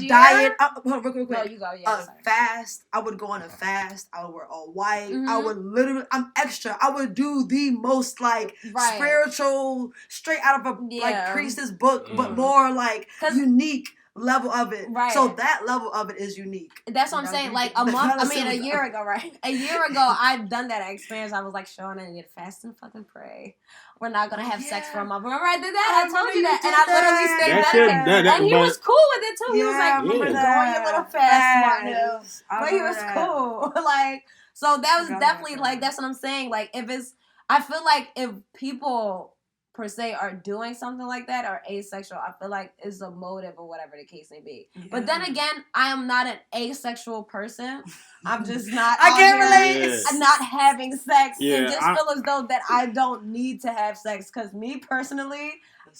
diet. Real quick. No, you go, fast. I would go on a fast. I would wear all white. I would literally, I'm extra. I would do the most, like, spiritual, straight out of a, like, priestess book, but more, like, unique level of it. Right. So that level of it is unique. That's what I'm saying. Like a year ago, right? A year ago, I've done that experience. I was like, Sean, I need to fast and fucking pray. We're not going to have sex for a month. Remember I did that? I told you that. And I literally stayed back. And he was cool with it, too. He was like, go on your little fast, Martin. But he was cool. Like, so that was definitely, like, that's what I'm saying. Like, I feel like if people per se are doing something like that or asexual, I feel like is a motive or whatever the case may be. Yeah. But then again, I am not an asexual person. I'm just not. I can't relate. I'm not having sex and just feel as though that I don't need to have sex. Because me personally,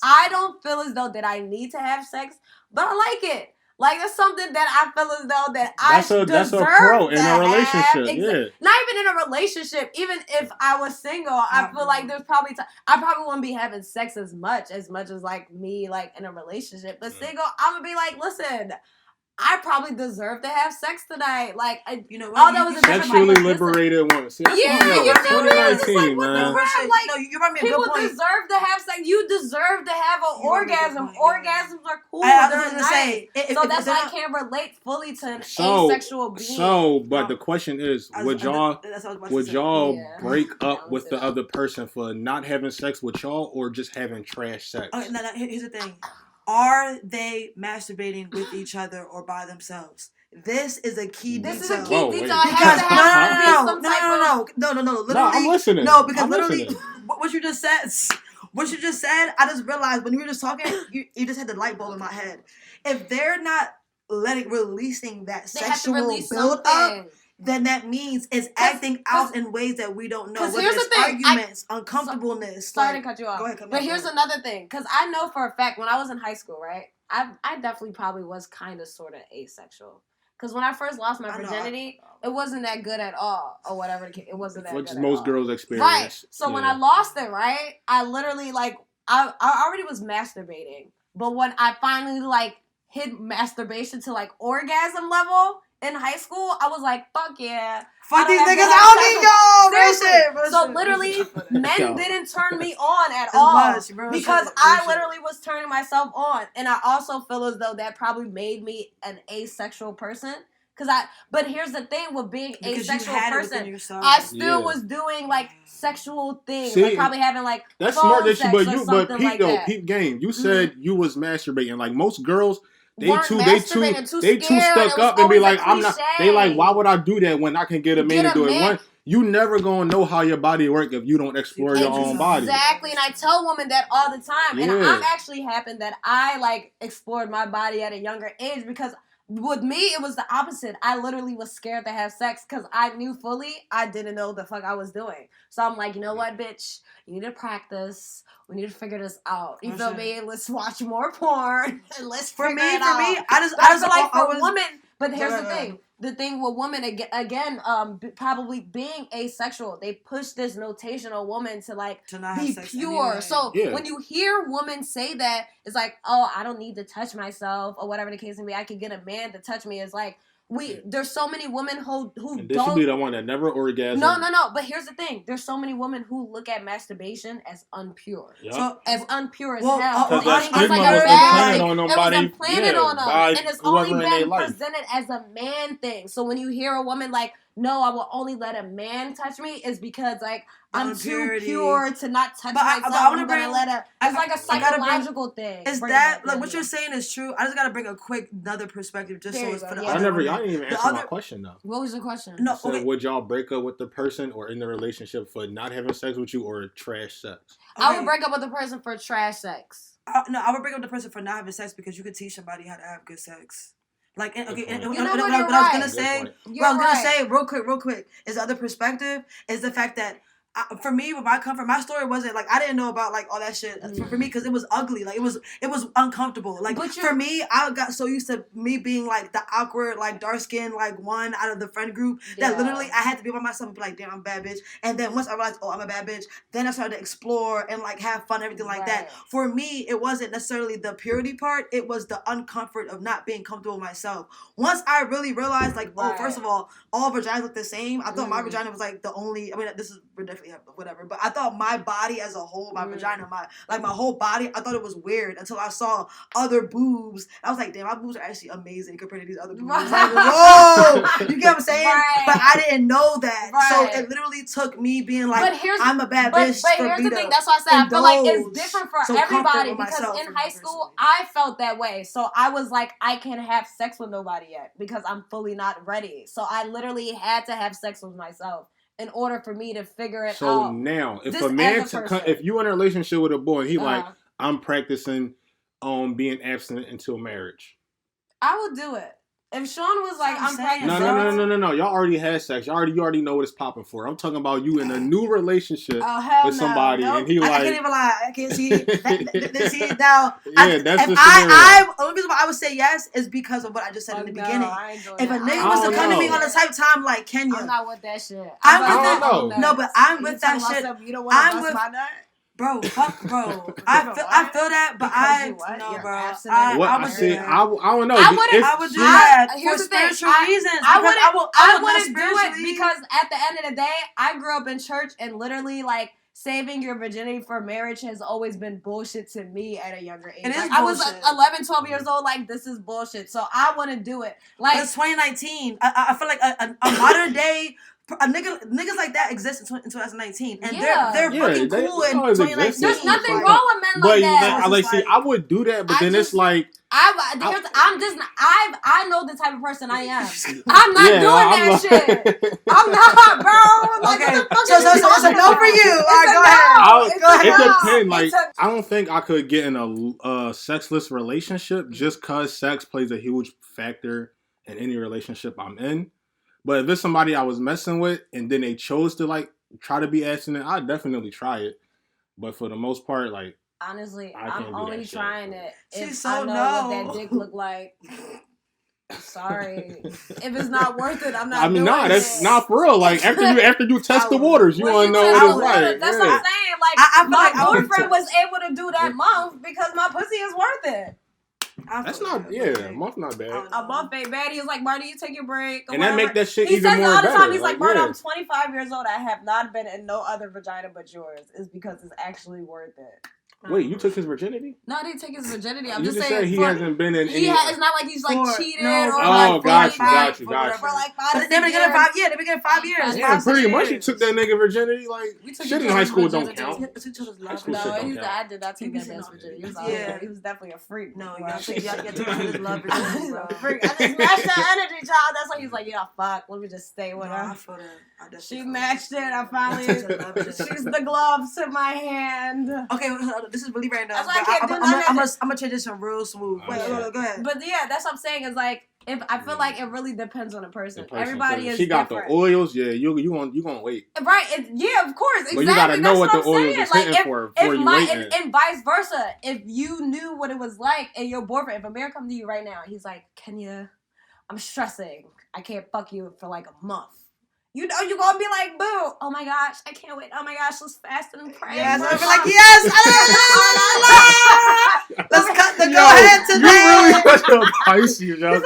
I don't feel as though that I need to have sex, but I like it. Like, it's something that I feel as though that that's a pro in a relationship. Not even in a relationship. Even if I was single, I feel like there's probably I probably wouldn't be having sex as much as like me, like, in a relationship. But single, I'm gonna be like, listen, I probably deserve to have sex tonight. Like, you know what? Although sexually liberated woman. See, you feel me? It's like, what man. the crap? Like, no, you brought me a people good point. deserve to have sex. You deserve to have an orgasm. Orgasms are cool. I was say, so that's why I can't relate fully to an asexual being. But the question is, would y'all break up with the other person for not having sex with y'all or just having trash sex? Okay, no, here's the thing. Are they masturbating with each other or by themselves? This is a key detail. This is a key detail. No. Literally, no, I'm listening. No, because literally, what you just said, I just realized when you were just talking, you just had the light bulb in my head. If they're not releasing that sexual build up, then that means it's acting out in ways that we don't know. Because here's the thing. Arguments, uncomfortableness. Sorry to cut you off. Go ahead, but here's another thing. Because I know for a fact, when I was in high school, right, I definitely probably was kind of sort of asexual. Because when I first lost my virginity, it wasn't that good at all. Or whatever. It wasn't that good at all. Which most girls experience. Right. So when I lost it, right, I literally, like, I already was masturbating. But when I finally, like, hit masturbation to like orgasm level in high school, I was like, fuck yeah. Fuck these niggas, I don't need y'all. So literally, men didn't turn me on at all because I literally was turning myself on. And I also feel as though that probably made me an asexual person. But here's the thing with being asexual person, I still was doing like sexual things, like probably having like that's smart that you, peep game. You said you was masturbating. Like most girls, they too stuck up and be like, I'm not. They like, why would I do that when I can get a man to do it? You never gonna know how your body works if you don't explore your own body. Exactly, and I tell women that all the time. And I'm actually happy that I like explored my body at a younger age because. With me, it was the opposite. I literally was scared to have sex because I knew fully I didn't know the fuck I was doing. So I'm like, you know what, bitch? You need to practice. We need to figure this out. You feel me? Let's watch more porn and let's figure it out. For me, I feel like for women. But here's the thing. The thing with women, again, probably being asexual, they push this notation on women to not be pure. Anyway. So when you hear women say that, it's like, oh, I don't need to touch myself or whatever the case may be. I can get a man to touch me. It's like, there's so many women who and this should be the one that never orgasm. No. But here's the thing. There's so many women who look at masturbation as impure. Yep. So as impure as hell. Because that stigma wasn't planted on nobody. It wasn't planted on them. And it's only been presented as a man thing. So when you hear a woman like, no, I will only let a man touch me, is because like I'm too pure to not touch myself. I'm gonna let her. It's like a psychological thing. Is that like what you're saying is true? I just gotta bring a quick another perspective just so it's for the other. Y'all didn't even answer my question though. What was the question? No, so would y'all break up with the person or in the relationship for not having sex with you or trash sex? Okay. I would break up with the person for trash sex. No, I would break up with the person for not having sex because you could teach somebody how to have good sex. Like, what I was gonna say, real quick, is the other perspective is the fact that for me, with my comfort, my story wasn't like I didn't know about like all that shit for me because it was ugly, like it was uncomfortable. Like for me, I got so used to me being like the awkward, like dark skinned, like one out of the friend group that literally I had to be by myself and be like, damn, I'm a bad bitch. And then once I realized, oh, I'm a bad bitch, then I started to explore and like have fun, everything like that. For me, it wasn't necessarily the purity part; it was the uncomfort of not being comfortable with myself. Once I really realized, like, oh, first of all vaginas look the same. I thought my vagina was like the only. I mean, this is ridiculous. Whatever, but I thought my body as a whole, my vagina, my whole body, I thought it was weird until I saw other boobs. I was like, damn, my boobs are actually amazing compared to these other boobs. Like, whoa, you get what I'm saying? But I didn't know that, so it literally took me being like, I'm a bad bitch. But here's the thing. That's why I said I feel like it's different for everybody because in high school I felt that way. So I was like, I can't have sex with nobody yet because I'm fully not ready. So I literally had to have sex with myself in order for me to figure it out. So now, if a man, if you in a relationship with a boy and he like, I'm practicing being abstinent until marriage, I would do it. If Sean was like, I'm practicing. No. Y'all already had sex. You already know what it's popping for. I'm talking about you in a new relationship with somebody, and he like. I can't even lie. I can't see. See now. Yeah, that's the scenario. The only reason why I would say yes is because of what I just said in the beginning. If a nigga was to come to me on a type time like Kenya, I'm not with that shit. I'm with that. No, but I'm with that shit. I'm with. Bro, fuck, bro. I feel that, but no, bro. I don't know. I would do that for spiritual reasons. I wouldn't do it because at the end of the day, I grew up in church and literally like saving your virginity for marriage has always been bullshit to me at a younger age. I was 11, 12 years old, like, this is bullshit. So I wouldn't do it. Like, it's 2019. I feel like a modern day. Niggas like that exist in 2019, and they're fucking cool in 2019. There's nothing wrong with men like that. I would do that, but then it's like I know the type of person I am. I'm not doing that shit. I'm not, bro. Like, okay, so no for you. All right, go ahead. It depends. Like, I don't think I could get in a sexless relationship just cause sex plays a huge factor in any relationship I'm in. But if it's somebody I was messing with and then they chose to like try to be abstinent, I'd definitely try it. But for the most part, like honestly, I'm only trying it if I know what that dick look like. Sorry, if it's not worth it, I'm not. I mean, that's not for real. Like after you test the waters, you want to know what it's like. That's what I'm saying. Like my boyfriend was able to do that month because my pussy is worth it. That's not, a month not bad. A month ain't bad. He was like, Marty, you take your break. And that make that shit he even more better. He says all the time, he's like, Marty, I'm 25 years old. I have not been in no other vagina but yours. It's because it's actually worth it. Wait, you took his virginity? No, I didn't take his virginity. I'm you just saying he hasn't been in any... It's not like he's like cheated or got you. For like 5 But they been together 5 years. They been together 5 years. Yeah, pretty much he took that nigga virginity. Like, shit in high school don't count. No, I did not take that man's virginity. He was definitely a freak. No, y'all took his love virginity, bro. Freak. I just matched that energy, child. That's why he's like, yeah, fuck. Let me just stay with her. I feel that. She matched it. I finally... She's the gloves to my hand. Okay, this is really random. I'm gonna transition real smooth. Wait, go ahead. But yeah, that's what I'm saying. Is like if I feel like it really depends on the person. Everybody is. She got different. the oils. Yeah, you gonna wait. Right? Yeah, of course. Exactly. But you gotta know what the oils is hitting for before you wait. And vice versa. If you knew what it was like, and your boyfriend, if a man comes to you right now, he's like, Kenya, I'm stressing. I can't fuck you for like a month. You know you're gonna be like, boo, oh my gosh, I can't wait, oh my gosh, let's fast and pray. Yes, I'll be like, yes, let's cut the go ahead today. You really such a Pisces, y'all.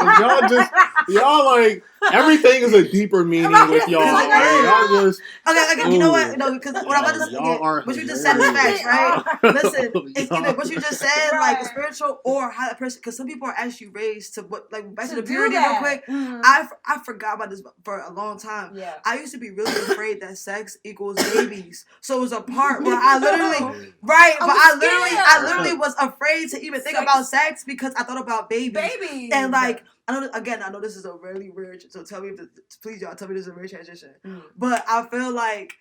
Y'all like, everything is a deeper meaning with y'all. Y'all just... Okay, you know what? No, because what I'm about to say, what you just said is facts, right? Listen, it's either what you just said, like spiritual, or how that person, because some people are actually raised to what, like, back to the purity real quick. I forgot about this for a long time. Yeah. I used to be really afraid that sex equals babies. So it was a part where I literally, I literally was afraid to even think about sex because I thought about babies. And like, I know this is a really weird, so please y'all tell me this is a weird transition. But I feel like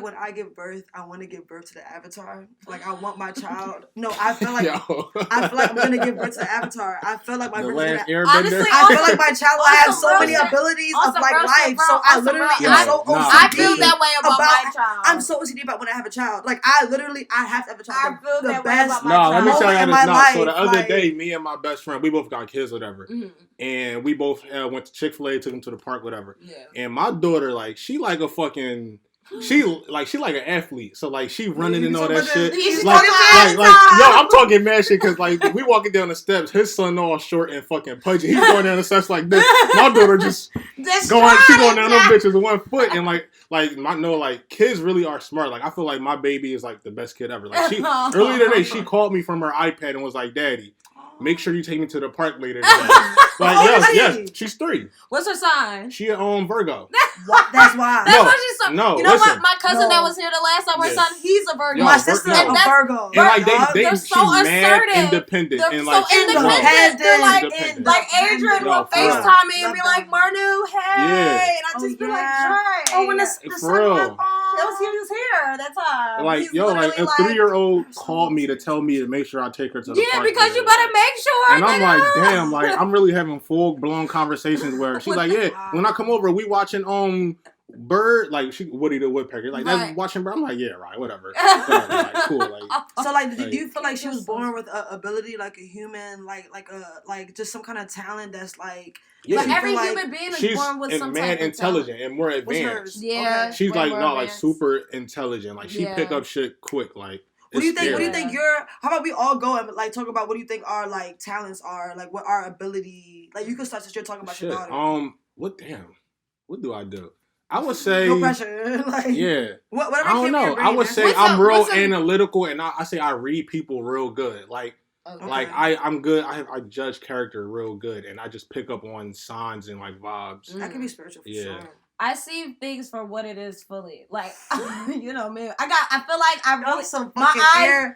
when I give birth, I want to give birth to the avatar. Like, I want my child. No, I feel like I'm gonna give birth to the avatar. I feel like my honestly, I feel like my child will have so many abilities of like life. So I literally am so OCD. I feel that way about my child. I'm so OCD about when I have a child. Like, I have to have a child. I feel that way about my child. Let me tell you this. So the other day, me and my best friend, we both got kids, whatever, and we both went to Chick-fil-A, took them to the park, whatever. Yeah. And my daughter, like, she like a fucking... She like an athlete, so like she running and all that shit. I'm talking mad shit because like we walking down the steps, his son all short and fucking pudgy. He's going down the steps like this. My daughter just going down those bitches with 1 foot and like kids really are smart. Like I feel like my baby is like the best kid ever. Like earlier today she called me from her iPad and was like, "Daddy, make sure you take me to the park later today." Like, yes, she's 3. What's her sign? She Virgo. That's why. That's what she's saying. No, you know what? My cousin that was here the last time, her son, he's a Virgo. My sister's a Virgo. And like they're so assertive. Independent. They're and like, so independent. They're like Adrian will FaceTime me and be like, Marnu, hey. And I just be like, Dre. Oh, when the sun he was here that time. Like, like a 3-year-old called me to tell me to make sure I take her to the park. Yeah, because you better make sure. And I'm like, damn, like I'm really having full-blown conversations where she's like, yeah, when I come over, we watching Bird, like Woody the Woodpecker, like that's watching Bird. I'm like, yeah, right, whatever. Like, cool. Like, so, like, do you feel like she was born with a ability, like a human, like just some kind of talent that's like? Yeah. Like every human being is born with some type of intelligent and more advanced. Yeah, she's like like super intelligent. Like she pick up shit quick. Like. What do you think? What do you think how about we all go and like talk about what do you think our like talents are, like what our ability, like you can start since you're talking about your daughter. What do I do? I would say no pressure. Like, yeah. Whatever. I don't know. I would say I'm real analytical and I say I read people real good. Like like I'm good. I judge character real good and I just pick up on signs and like vibes. That can be spiritual for sure. I see things for what it is fully. Like, you know, man. I feel like I really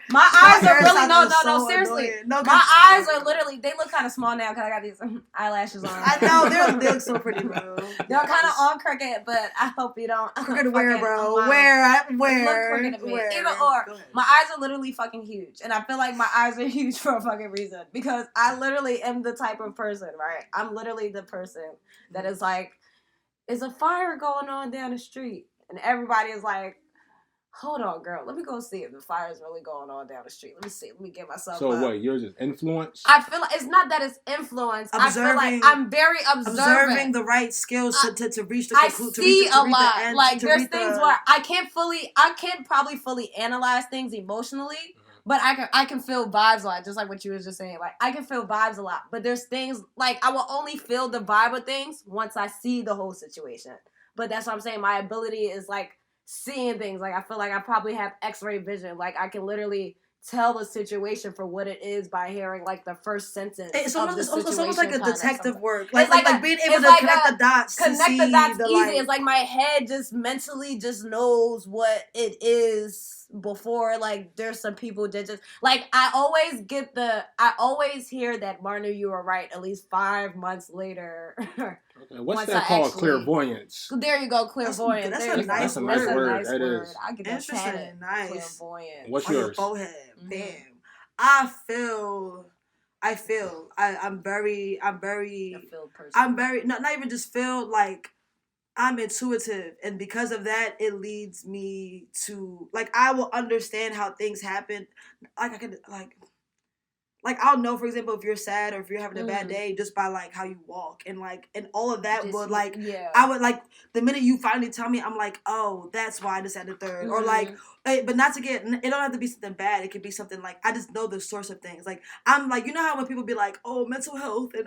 my eyes are really no, seriously. No, my eyes are literally, they look kind of small now because I got these eyelashes on. I know, they look so pretty, bro. They're kind of on crooked, but I hope you don't. Crooked where, bro? Where? Look crooked at me. Either or. My eyes are literally fucking huge. And I feel like my eyes are huge for a fucking reason. Because I literally am the type of person, right? I'm literally the person that is like, is a fire going on down the street? And everybody is like, hold on, girl. Let me go see if the fire is really going on down the street. Let me see. Let me get myself So up. What, yours is influence? I feel like it's not that it's influence. I feel like I'm very observant. Observing the right skills to reach the conclusion. I see a lot. Like, there's things where I can't probably fully analyze things emotionally. But I can feel vibes a lot, just like what you was just saying. Like, I can feel vibes a lot. But there's things, like, I will only feel the vibe of things once I see the whole situation. But that's what I'm saying. My ability is, like, seeing things. Like, I feel like I probably have X-ray vision. Like, I can literally tell the situation for what it is by hearing, like, the first sentence. It's almost like a detective work. Like being able to like connect the dots. Connect the dots easy. It's like my head just mentally just knows what it is before, like, there's some people that just, like, I always hear that, Marnu, you were right, at least 5 months later. Okay, what's that called? Clairvoyance. There you go, clairvoyance. That's a nice word. That is. I get that tatted. Nice. Clairvoyance. What's yours? Forehead. Mm-hmm. Bam. I'm very not even just feel, like, I'm intuitive, and because of that, it leads me to, like, I will understand how things happen. Like, I could, like I'll know, for example, if you're sad or if you're having a bad day just by, like, how you walk, and, like, and all of that would, like, I would, like, the minute you finally tell me, I'm like, oh, that's why this, that, the third, or, like, but not to get, it don't have to be something bad. It could be something, like, I just know the source of things. Like, I'm, like, you know how when people be like, oh, mental health, and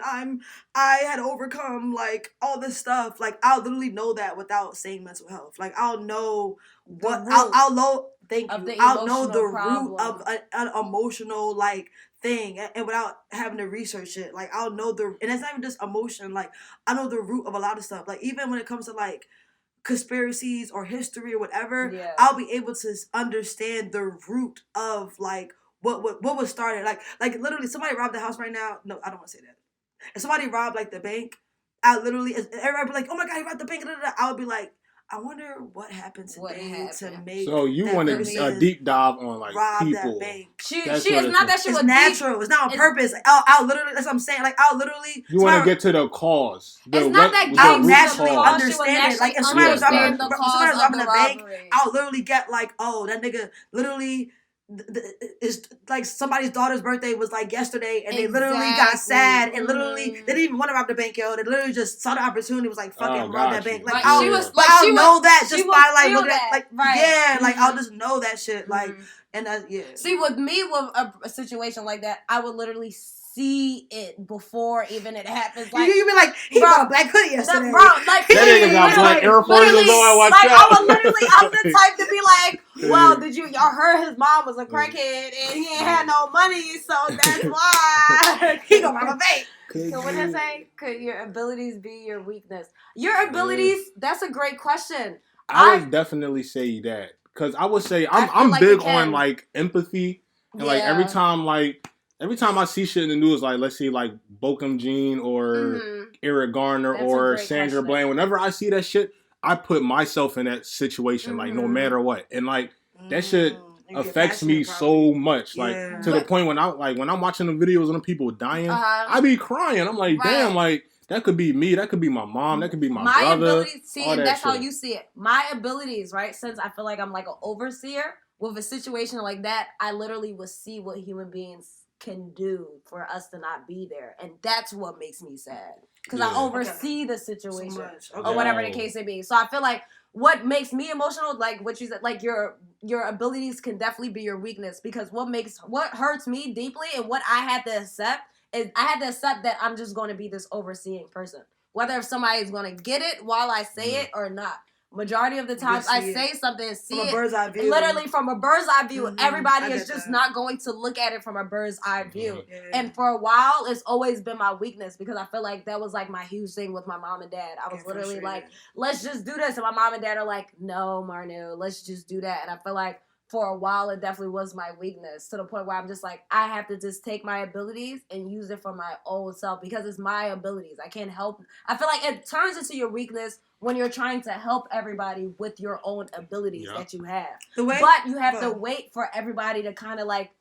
I had to overcome, like, all this stuff. Like, I'll literally know that without saying mental health. Like, I'll know what, I'll know, thank you. I'll know the root of an emotional, like, thing, and without having to research it. Like, I'll know and it's not even just emotion. Like, I know the root of a lot of stuff. Like, even when it comes to, like, conspiracies or history or whatever, I'll be able to understand the root of, like, what was started. Like literally, somebody robbed the house right now. No, I don't want to say that. If somebody robbed, like, the bank, I literally, everybody be like, oh my god, he robbed the bank. I would be like, I wonder what happened today to make. So you want a deep dive on, like, people? That bank. She is not that she was natural. It's not on purpose. I'll literally. That's what I'm saying. Like, I'll literally. You want to get to the cause. It's not that I'll naturally understand it. Like, if somebody was robbing a bank, I'll literally get, like, oh, that nigga literally. It's like somebody's daughter's birthday was, like, yesterday, and they literally got sad, and literally they didn't even want to rob the bank, yo. They literally just saw the opportunity, was like, fucking rob that bank. Like, I'll know that just by, like, looking at, like, like, I'll just know that shit, like, and See, with me, with a situation like that, I would literally see it before even it happens. Like, you be like, he bought a black hoodie yesterday. Bro, like, that nigga got black Air Forces on. Watch out. I would literally, I'm the type to be like, well, y'all heard his mom was a crackhead and he ain't had no money, so that's why he gonna rob a bank. So what I say? Could your abilities be your weakness? Your abilities, that's a great question. I would definitely say that, because I would say I'm big on, like, empathy, and like every time I see shit in the news, like, let's see, like, Botham Jean or Eric Garner or Sandra Bland, whenever I see that shit, I put myself in that situation, like, no matter what. And, like, that shit affects me so much. Like, to the point when I'm watching the videos of the people dying, I be crying. I'm like, damn, like, that could be me. That could be my mom. That could be my brother. Abilities, see, and that's how you see it. My abilities, right? Since I feel like I'm, like, an overseer, with a situation like that, I literally would see what human beings can do for us to not be there, and that's what makes me sad, because I oversee the situation or whatever the case may be. So I feel like what makes me emotional, like what you said, like your abilities can definitely be your weakness, because what hurts me deeply and what I had to accept is I had to accept that I'm just going to be this overseeing person, whether if somebody's going to get it while I say it or not. Majority of the times I say something and see it bird's eye view. Literally from a bird's eye view. Everybody is just not going to look at it from a bird's eye view. And for a while, it's always been my weakness, because I feel like that was, like, my huge thing with my mom and dad. I was literally like, let's just do this. And my mom and dad are like, no, Marnu, let's just do that. And I feel like for a while, it definitely was my weakness, to the point where I'm just like, I have to just take my abilities and use it for my own self, because it's my abilities. I can't help. I feel like it turns into your weakness when you're trying to help everybody with your own abilities that you have. But you have to wait for everybody to kind of like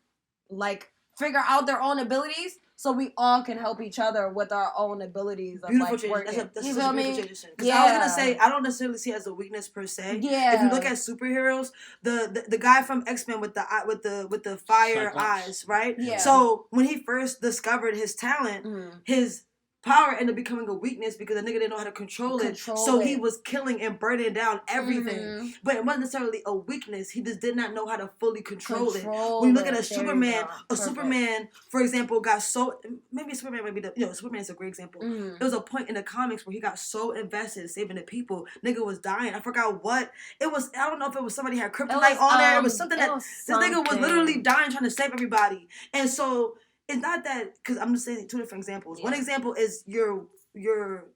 figure out their own abilities, so we all can help each other with our own abilities. Beautiful change. That's you feel me? Yeah. I was gonna say, I don't necessarily see it as a weakness per se. Yeah. If you look at superheroes, the guy from X-Men with the fire eyes, right? Yeah. So when he first discovered his talent, his power ended up becoming a weakness because the nigga didn't know how to control it. So he was killing and burning down everything. But it wasn't necessarily a weakness. He just did not know how to fully control it. When you look at a Superman, Superman, for example, got so... Maybe Superman might be the... Superman is a great example. There was a point in the comics where he got so invested in saving the people. Nigga was dying. I forgot what. It was... I don't know if it was somebody had kryptonite on there. It was something that... This nigga was literally dying trying to save everybody. And so... It's not that, because I'm just saying two different examples. Yeah. One example is your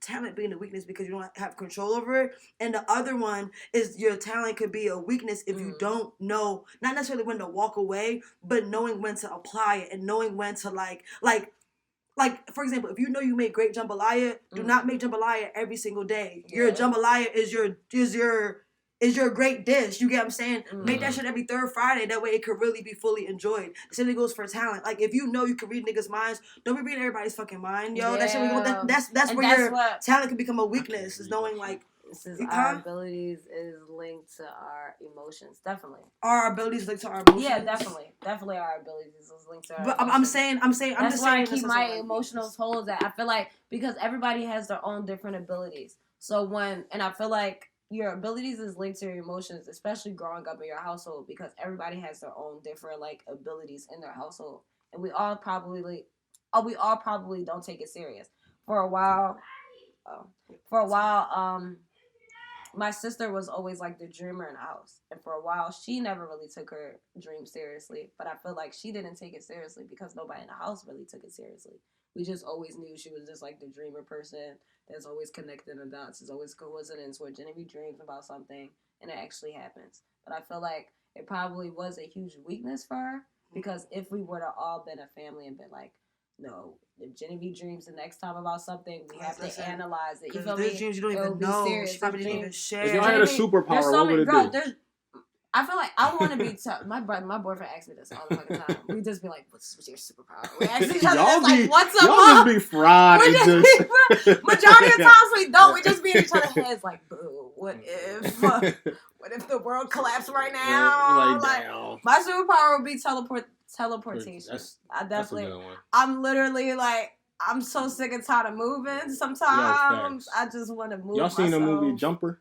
talent being a weakness because you don't have control over it. And the other one is your talent could be a weakness if you don't know, not necessarily when to walk away, but knowing when to apply it and knowing when to like, for example, if you know you make great jambalaya, do not make jambalaya every single day. Yeah. Your jambalaya is your great dish. You get what I'm saying? Make that shit every third Friday. That way it could really be fully enjoyed. The same thing goes for talent. Like, if you know you can read niggas' minds, don't be reading everybody's fucking mind, yo. Yeah. That's where your talent can become a weakness. Is knowing, like... Our abilities is linked to our emotions. Definitely. Our abilities linked to our emotions? Yeah, definitely. Definitely our abilities is linked to our emotions. But That's why I keep my emotional hold that I feel like, because everybody has their own different abilities. And I feel like your abilities is linked to your emotions, especially growing up in your household, because everybody has their own different like abilities in their household, and we all probably don't take it serious. For a while, my sister was always like the dreamer in the house, and for a while she never really took her dream seriously. But I feel like she didn't take it seriously because nobody in the house really took it seriously. We just always knew she was just like the dreamer person that's always connecting the dots. There's always coincidence where Genevieve dreams about something and it actually happens. But I feel like it probably was a huge weakness for her, because if we would have all been a family and been like, no, if Genevieve dreams the next time about something, we have to analyze it. You feel me? Dreams you don't even know. She probably didn't even share. If y'all had a superpower, what would it be? I feel like I want to be... my boyfriend asks me this all the fucking time. We just be like, what's your superpower? We ask each other this, like, what's up, y'all just be fried. Majority of times we don't. We just be in each other's heads like, boo, what if the world collapsed right now? Like my superpower would be teleportation. I definitely... I'm literally like... I'm so sick and tired of moving sometimes. I just want to move Y'all seen myself. the movie Jumper?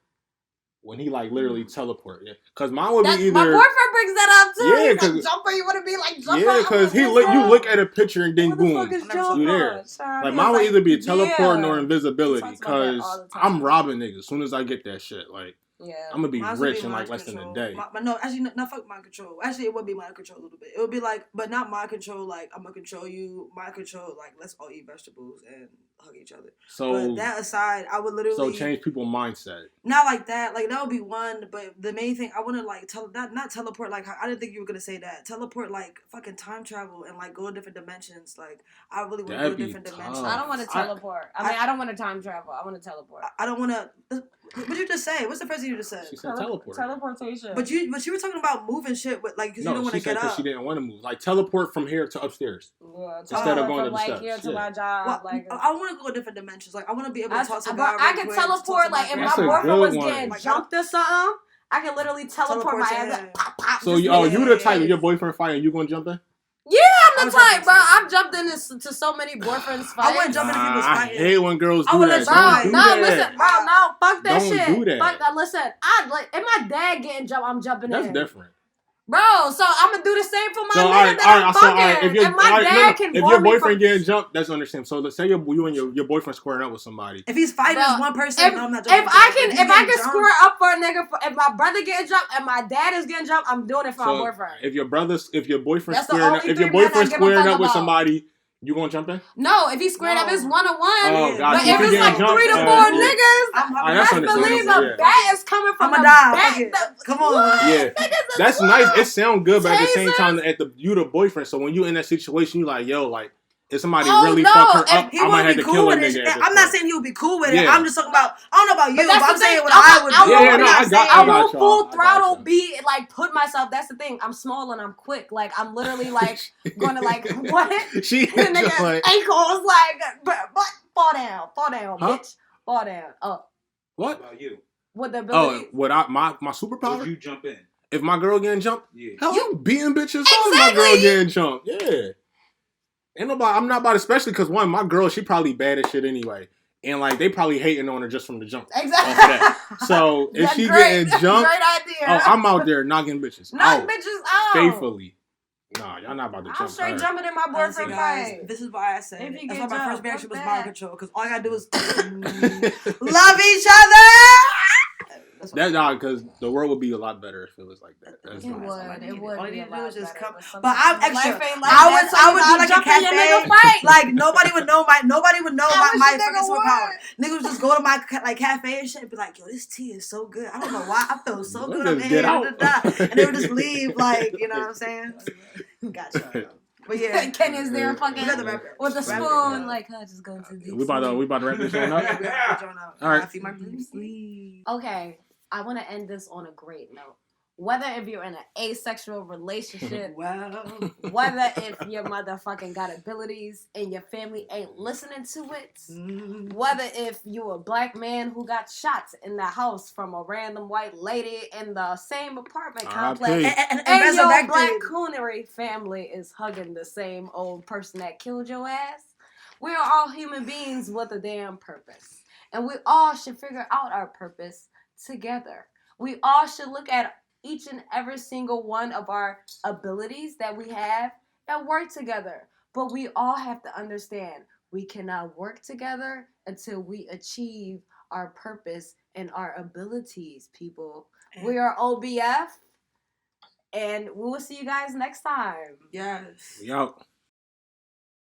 When he like literally teleport, yeah. Cause mine would be either. My boyfriend brings that up too. Yeah, he's like, Jumper, you want to be like Jumper? Yeah, cause you look at a picture and then boom, you there. Like mine would either be teleporting or invisibility. Cause I'm robbing niggas as soon as I get that shit. Like, yeah, I'm gonna be rich in like less than a day. No, actually, not fuck mind control. Actually, it would be mind control a little bit. It would be like, but not mind control. Like, I'm gonna control you. Mind control, like, let's all eat vegetables and hug each other. So, but that aside, I would literally... So change people's mindset. Not like that. Like, that would be one, but the main thing, I wouldn't, like, not teleport, like, I didn't think you were going to say that. Teleport, like, fucking time travel and, like, go to different dimensions. Like, I really want to go to different dimensions. I don't want to teleport. I don't want to time travel. I want to teleport. I don't want to... What'd you just say? What's the first thing you just said? She said teleport. Teleportation. But you were talking about moving shit with, like, because you don't want to get up. Because she didn't want to move. Like, teleport from here to upstairs. Yeah, instead of going to the steps. Here to my job. Well, like, I want to go different dimensions. Like, I want to be able to talk to God. I can teleport, like, if my boyfriend was getting jumped or something, I can literally teleport my ass. Like, pop, pop. So, you the type of your boyfriend fighting, you going to jump in? Yeah, I'm the type, bro. I've jumped into so many boyfriends fights. I wouldn't jump into people's fights. I hate when girls do that. Listen, bro, no, fuck that shit. Don't do that. Fuck that. Listen, if my dad getting jumped, I'm jumping in. That's different. Bro, so I'm gonna do the same for my nigga that I'm fucking. If my dad can if your boyfriend getting jumped, that's understandable. So let's say you and your boyfriend squaring up with somebody. If he's fighting one person, no, I'm not jumping. If I can square up for a nigga, if my brother getting jumped and my dad is getting jumped, I'm doing it for my boyfriend. If your boyfriend squaring up with somebody, you gonna jump in? No, if he's squared up, it's 1-on-1. Oh, but if it's like 3 to 4 niggas, best believe a bat is coming from the back. Come on. Yeah, that's nice. It sounds good, but at the same time, you the boyfriend. So when you in that situation, you like, yo, like, if somebody really fuck her up, I might have to kill a nigga. I'm not saying he would be cool with it. I'm just talking about, I don't know about you, but I'm saying what I would do. I won't full throttle be, like, put myself, that's the thing. I'm small and I'm quick. Like, I'm literally, like, going to, like, what? She the nigga's ankles, like, fall down, bitch. Fall down. What? About you? What the ability? My superpower? Would you jump in? If my girl getting jumped? Yeah. Hell, I'm beating bitches. Exactly. My girl getting jumped. Yeah. Ain't nobody. I'm not about, especially because one, my girl, she probably bad as shit anyway. And like they probably hating on her just from the jump. Exactly. Off of that. So if she getting jumped, great idea. Oh, I'm out there knocking bitches Knock bitches out. faithfully. Nah, y'all not about to jump. I'm straight jumping in my boyfriend fight. This is why I said that's why my first reaction was mind control, because all I gotta do is love each other. Because the world would be a lot better if it was like that. It would. All you do is just come. But I'm extra. I would be like a cafe. Like nobody would know my fucking superpower. Niggas would just go to my like cafe and shit and be like, yo, this tea is so good. I don't know why I feel so good. I'm in here, and they would just leave, like, you know what I'm saying? Gotcha. But yeah, Kenya's there fucking with a spoon, like, just going to the we about to wrap this one up. All right. Okay, I want to end this on a great note. Whether if you're in an asexual relationship, whether if your motherfucking got abilities and your family ain't listening to it, whether if you a black man who got shot in the house from a random white lady in the same apartment complex, and your black coonery family is hugging the same old person that killed your ass, we are all human beings with a damn purpose. And we all should figure out our purpose together. We all should look at each and every single one of our abilities that we have and work together. But we all have to understand we cannot work together until we achieve our purpose and our abilities, people. We are OBF, and we will see you guys next time. Yes. We out.